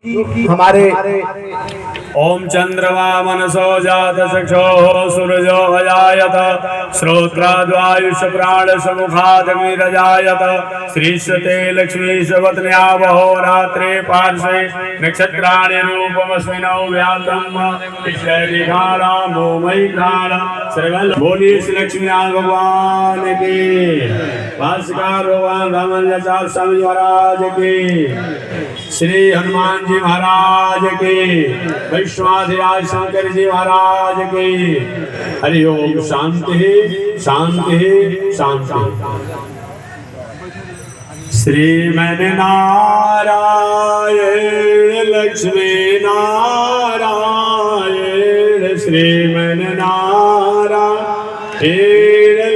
हमारे ओम चंद्रमा मनसो जात चक्षो सूरजो अजायत श्रोत्राद्वायुष प्राण समुखादग्निरजायत श्रीश्वते लक्ष्मीशवत्न्या वहो रात्रे पार्श्वे नक्षत्राणि रूपमस्मिनौ व्यातम् विश्वविघाला मोमयिघाला सर्वल बोली श्री लक्ष्मी भगवान की भास्कर भगवान रामानुजाचार्य स्वामी महाराज की श्री हनुमान जी महाराज के वैष्णवाधिराज शंकर जी महाराज के हरि ओम शांति शांति शांति। श्रीमन नारायण लक्ष्मी नारायण श्रीमन नारायण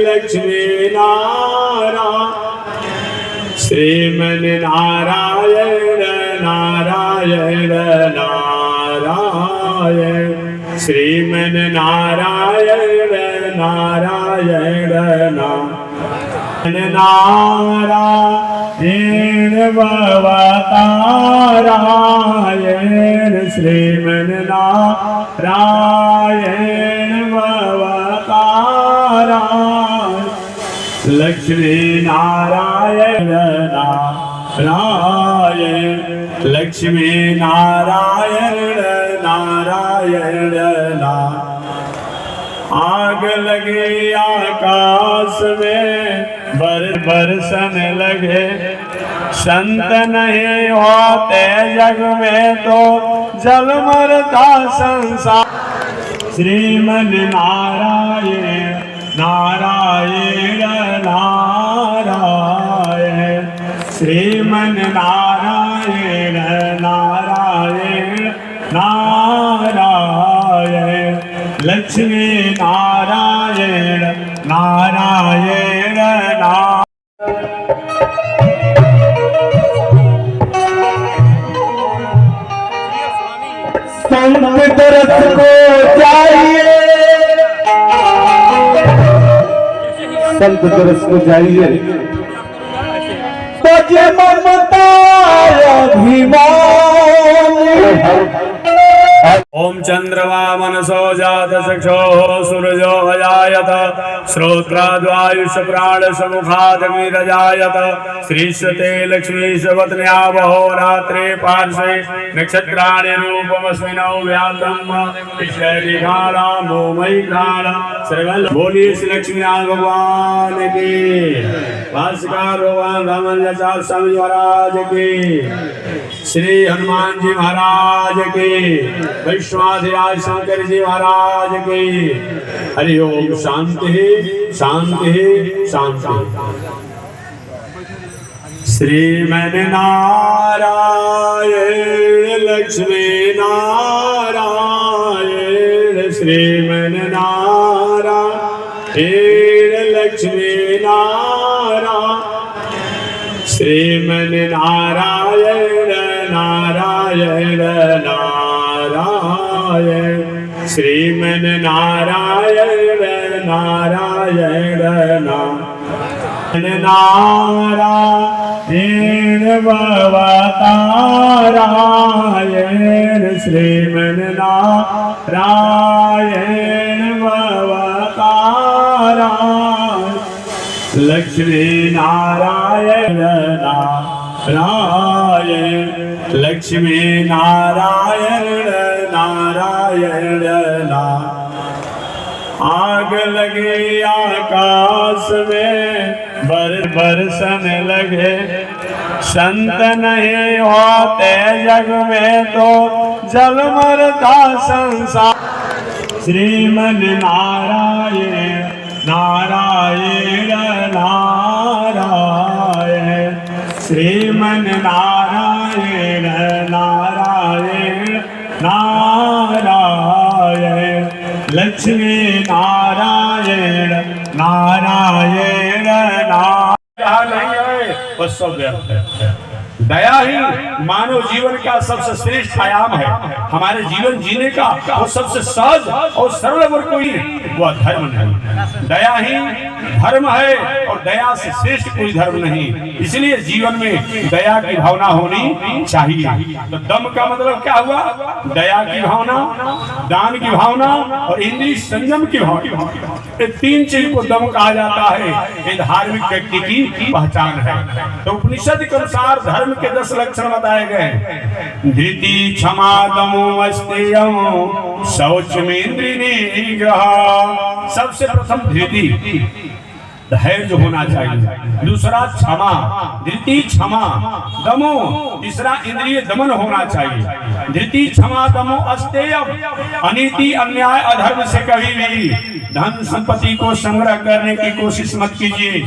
लक्ष्मी नारायण श्रीमन नारायण नारायण नारायण श्रीमन नारायण नारायण नारायण भवतारायण श्रीमन नारायण भवतारायण लक्ष्मी नारायण नारायण लक्ष्मी नारायण नारायण आग लगे आकाश में बरसन लगे संत नहीं होते जग में तो जल मरता संसार श्रीमन नारायण नारायण नारायण श्रीमन नारायण नारायण नारायण लक्ष्मी नारायण नारायण संत दरस को चाहिए संत दरस को चाहिए तो ये ममता अभिमान। ओम चंद्रमा मनसो जात चक्षो सूरजो अजायत श्रोत्राद्वायुष प्राण समुखादग्निरजायत श्रीश्वते लक्ष्मीशवत्न्या वहो रात्रे पार्श्वे नक्षत्राणि रूपमस्मिनौ व्यातम् विश्वविघाला मोमयिघाला सर्वल बोली श्री लक्ष्मी भगवान की भास्कर भगवान रामानुजाचार्य स्वामी महाराज की श्री हनुमान जी महाराज के वैष्णवाधिराज शंकर जी महाराज के हरि ओम शांति शांति शांति। श्रीमन नारायण लक्ष्मी नारायण श्रीमन नारायण लक्ष्मी नारायण श्रीमन नारायण नारायण नारायण श्रीमन नारायण नारायण नारायण भवतारायण श्रीमन नारायण भवतारायण लक्ष्मी नारायण नारायण लक्ष्मी नारायण नारायण आग लगे आकाश में बरसन लगे संत नहीं होते जग में तो जल मरता संसार श्रीमन नारायण नारायण नारायण श्रीमन नारायण नारायण नारायण लक्ष्मी नारायण नारायण नारायण बस सब दया ही मानव जीवन का सबसे श्रेष्ठ आयाम है। हमारे जीवन जीने का वो सबसे सहज और सरल वर्ग कोई वह धर्म नहीं। दया ही धर्म है और दया से श्रेष्ठ कोई धर्म नहीं। इसलिए जीवन में दया की भावना होनी चाहिए। तो दम का मतलब क्या हुआ? दया की भावना, दान की भावना और इंद्रिय संयम की भावना। ये तीन चीज को दम कहा जाता है। ये धार्मिक व्यक्ति की पहचान है। तो उपनिषद के अनुसार धर्म के 10 लक्षण बताए गए। धृति, क्षमा, दमो, अस्तेयम, शौचमेन्द्रिय निग्रह। सबसे प्रथम धृति, धैर्य होना चाहिए। दूसरा क्षमा, धृति क्षमा, दमो, तीसरा इंद्रिय दमन होना चाहिए। धृति, क्षमा, दमो, अस्तेयम, अनीति, अन्याय, अधर्म से कभी भी धन संपत्ति को संग्रह करने की कोशिश मत कीजिए।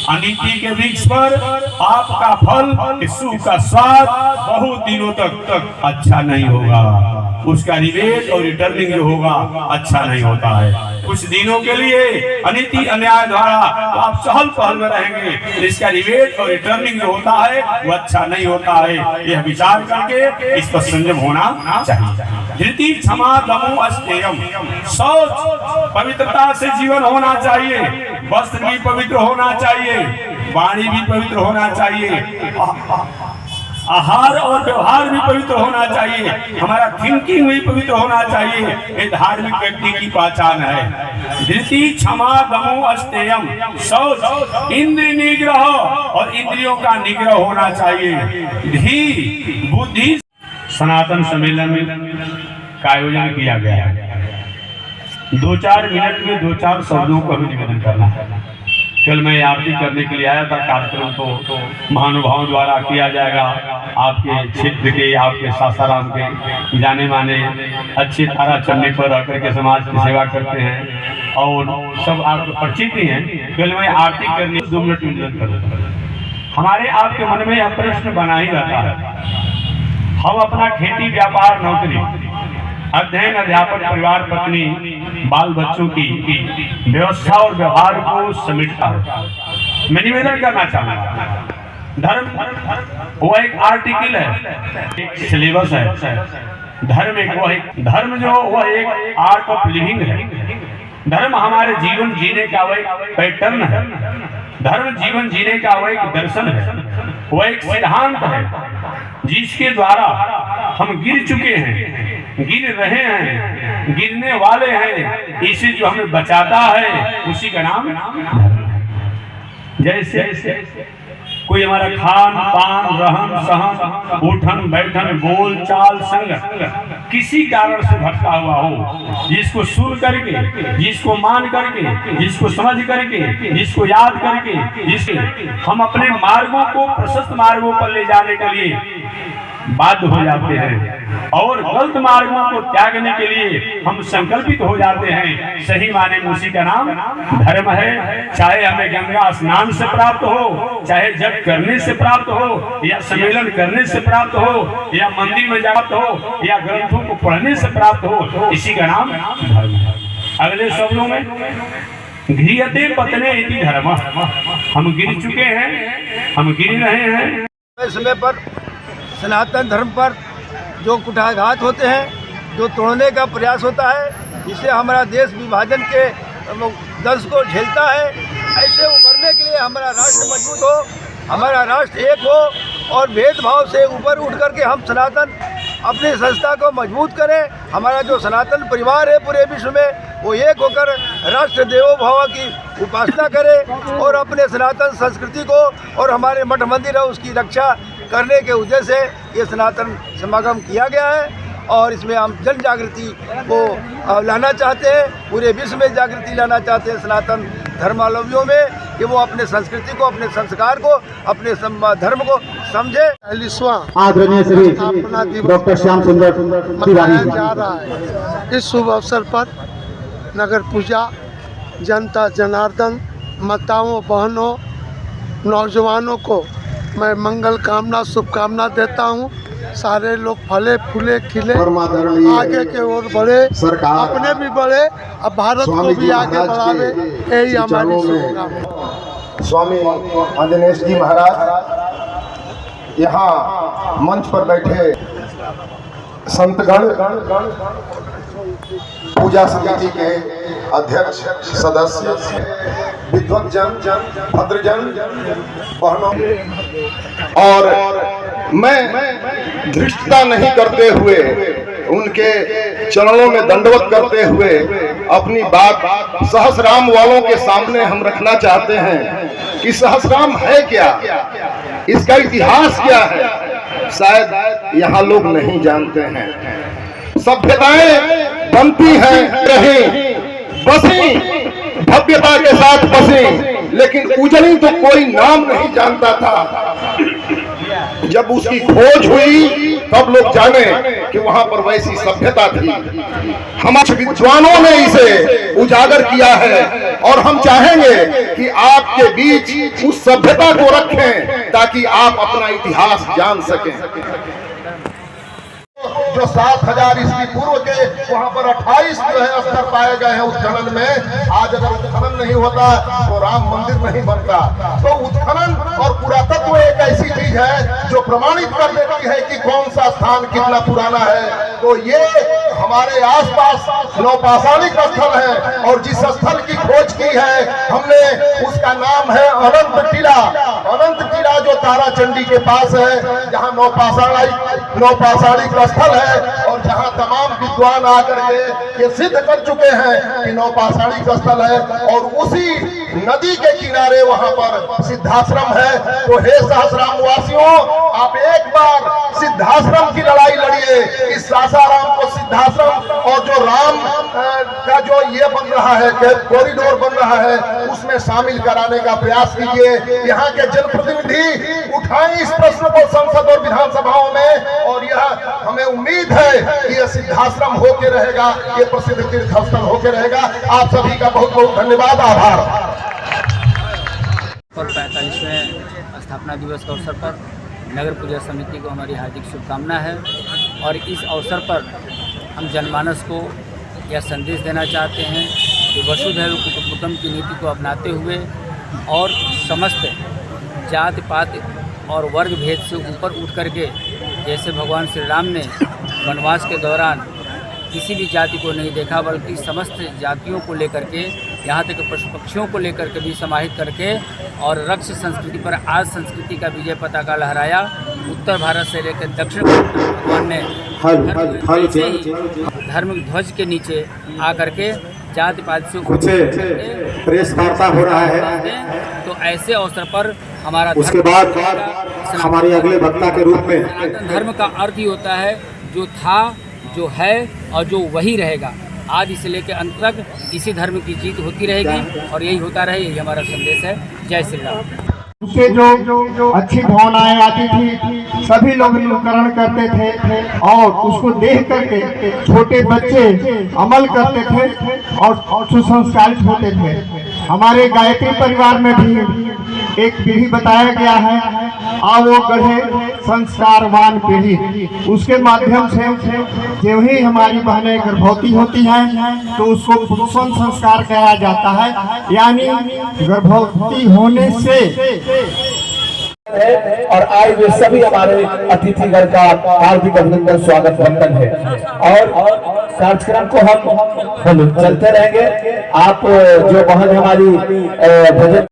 अनीति के वृक्ष पर आपका फल, सुख का स्वाद बहुत दिनों तक अच्छा नहीं होगा। उसका रिवेट और रिटर्निंग जो होगा अच्छा नहीं होता है। कुछ दिनों के लिए अनीति अन्याय द्वारा तो आप चहल पहल में रहेंगे, इसका रिवेट और रिटर्निंग जो होता है वो अच्छा नहीं होता है। यह विचार करके इस पर संयम होना चाहिए। धृति, क्षमा, दमो, अस्तेयम। शौच, पवित्रता से जीवन होना चाहिए। वस्त्र भी पवित्र होना चाहिए, वाणी भी पवित्र होना चाहिए, आहार और व्यवहार भी पवित्र होना चाहिए, हमारा थिंकिंग भी पवित्र होना चाहिए। ये धार्मिक व्यक्ति की पहचान है। धृति, क्षमा, दमो, अस्तेयम। शौच, इंद्रिय निग्रह और इंद्रियों का निग्रह होना चाहिए। धी, बुद्धि। सनातन सम्मेलन का आयोजन किया गया है। 2-4 मिनट में 2-4 शब्दों को निवेदन करना है। कल मैं आरती करने के लिए आया था। कार्यक्रम तो महानुभावों द्वारा किया जाएगा। आपके क्षेत्र के, आपके सासाराम के जाने माने अच्छे तारा चढ़ने पर आकर के समाज की सेवा करते हैं और सब आपको परिचित ही हैं। कल मैं आरती करने 2 मिनट निवेदन करूँगा। हमारे आपके मन में यह प्रश्न बना ही रहता है, हम अपना खेती, व्यापार, नौकरी, अध्ययन, अध्यापन, परिवार, पत्नी, बाल बच्चों की व्यवस्था और व्यवहार को समेटता है। मैं निवेदन करना चाहूँगा, धर्म वो एक आर्टिकल है, एक सिलेबस है। धर्म जो वह एक आर्ट ऑफ लिविंग है। धर्म हमारे जीवन जीने का वह एक पैटर्न है। धर्म जीवन जीने का वह एक दर्शन है, वह एक सिद्धांत है जिसके द्वारा हम गिर चुके हैं, गिर रहे हैं, गिरने वाले हैं। इसे जो हमें बचाता है उसी का नाम धर्म है। जैसे कोई हमारा खान पान, रहन सहन, उठन बैठन, बोल चाल, संगत किसी कारण से भटका हुआ हो, जिसको सुन करके, जिसको मान करके, जिसको समझ करके, जिसको याद करके, जिसके हम अपने मार्गों को प्रशस्त मार्गों पर ले जाने के लिए बाध्य हो जाते हैं और गलत मार्गों को त्यागने के लिए हम संकल्पित हो जाते हैं। सही माने में उसी का नाम धर्म है। चाहे हमें गंगा स्नान से प्राप्त हो, चाहे जप करने से प्राप्त हो, या सम्मेलन करने से प्राप्त हो, या मंदिर में प्राप्त हो, या ग्रंथों को पढ़ने से प्राप्त हो, इसी का नाम धर्म है। अगले शब्दों में घ्रियते पतने इति धर्म। हम गिर चुके हैं, हम गिर रहे हैं। समय पर सनातन धर्म पर जो कुठाघात होते हैं, जो तोड़ने का प्रयास होता है, इससे हमारा देश विभाजन के दर्द को झेलता है। ऐसे उभरने के लिए हमारा राष्ट्र मजबूत हो, हमारा राष्ट्र एक हो और भेदभाव से ऊपर उठ करके हम सनातन अपनी संस्था को मजबूत करें। हमारा जो सनातन परिवार है पूरे विश्व में, वो एक होकर राष्ट्र देवो भव की उपासना करे और अपने सनातन संस्कृति को और हमारे मठ मंदिर है उसकी रक्षा करने के उद्देश्य से ये सनातन समागम किया गया है। और इसमें हम जन जागृति को लाना चाहते हैं, पूरे विश्व में जागृति लाना चाहते हैं सनातन धर्मावलंबियों में, कि वो अपने संस्कृति को, अपने संस्कार को, अपने धर्म को समझे। आदरणीय श्री डॉक्टर श्याम सुंदर तिवारी जा रहा है। इस शुभ अवसर पर नगर पूजा, जनता जनार्दन, माताओं, बहनों, नौजवानों को मैं मंगल कामना, शुभकामना देता हूँ। सारे लोग फले फूले खिले, आगे के ओर बढ़े, अपने भी बढ़े, अब भारत को भी आगे बढ़ावे, यही हमारी शुभकामना। स्वामी आंजनेश जी महाराज यहाँ मंच पर बैठे संतगण, पूजा समिति के अध्यक्ष, सदस्य, विद्वज्जन, भद्रजन, बहनों, और मैं धृष्टता नहीं करते हुए उनके चरणों में दंडवत करते हुए अपनी बात सहस्राम वालों के सामने हम रखना चाहते हैं कि सहस्राम है क्या, इसका इतिहास क्या है, शायद यहाँ लोग नहीं जानते हैं। सभ्यताएं बनती हैं, रही, बसी, भव्यता के साथ बसी, लेकिन उजड़ी तो कोई नाम नहीं जानता था। जब उसकी खोज हुई तब लोग जाने कि वहां पर वैसी सभ्यता थी। हमारे विद्वानों ने इसे उजागर किया है और हम चाहेंगे कि आपके बीच उस सभ्यता को रखें ताकि आप अपना इतिहास जान सकें। जो 7000 ईस्वी पूर्व के वहां पर 28 जो है स्तर पाए गए हैं उत्खनन में। आज अगर उत्खनन नहीं होता तो राम मंदिर नहीं बनता। तो उत्खनन और पुरातत्व एक ऐसी चीज है जो प्रमाणित कर देती है कि कौन सा स्थान कितना पुराना है। तो ये हमारे आसपास नौपाषाणिक स्थल है और जिस स्थल की खोज की है हमने, उसका नाम है अनंत टीला। अनंत टीला जो ताराचंडी के पास है, जहाँ नौपाषाणिक स्थल है और जहां तमाम विद्वान आकर के ये सिद्ध कर चुके हैं कि नौपाषाणिक स्थल है। और उसी नदी के किनारे वहां पर सिद्धाश्रम है। तो हे सहस्राम वासियों, आप एक बार सिद्धाश्रम की लड़ाई लड़िए। इस सासाराम को सिद्धाश्रम और जो राम का जो ये बन रहा है, कॉरिडोर बन रहा है, उसमें शामिल कराने का प्रयास कीजिए। यहाँ के जनप्रतिनिधि उठाएं इस प्रश्न को संसद और विधानसभाओं में, और यह हमें उम्मीद है कि यह सिद्धाश्रम होके रहेगा, ये प्रसिद्ध तीर्थ स्थल होके रहेगा। आप सभी का बहुत बहुत धन्यवाद, आभार। और 45वें स्थापना दिवस के अवसर पर नगर पूजा समिति को हमारी हार्दिक शुभकामना है। और इस अवसर पर हम जनमानस को यह संदेश देना चाहते हैं कि वसुधैव कुटुम्बकम की नीति को अपनाते हुए और समस्त जाति पात और वर्ग भेद से ऊपर उठ करके, जैसे भगवान श्री राम ने वनवास के दौरान किसी भी जाति को नहीं देखा बल्कि समस्त जातियों को लेकर के, यहाँ तक पशु पक्षियों को लेकर के भी समाहित करके और रक्त संस्कृति पर आज संस्कृति का विजय पताका लहराया। उत्तर भारत से लेकर दक्षिण भगवान ने धार्मिक ध्वज के नीचे आकर के जाति पात से प्रेस वार्ता हो रहा है। तो ऐसे अवसर पर हमारा उसके बाद हमारे अगले वक्ता के रूप में सनातन धर्म का अर्थ ही होता है जो था, जो है और जो वही रहेगा। आदि से लेकर अंत तक इसी धर्म की जीत होती रहेगी और यही होता रहे, यही हमारा संदेश है। जय श्री राम। उससे जो अच्छी भावनाएं आती थी सभी लोग अनुकरण करते थे और उसको देख करके छोटे बच्चे अमल करते थे और सुसंस्कारित होते थे। हमारे गायत्री परिवार में भी एक पीढ़ी बताया गया है, आओ गढ़े संस्कारवान पीढ़ी। उसके माध्यम से जो ही हमारी बहनें गर्भवती होती हैं तो उसको पुरुषों संस्कार कराया जाता है, यानी गर्भवती होने से। और आए हुए सभी हमारे अतिथिगण का हार्दिक अभिनंदन, स्वागत, वंदन है। और कार्यक्रम को हम चलते रहेंगे। आप जो बहन हमारी भजन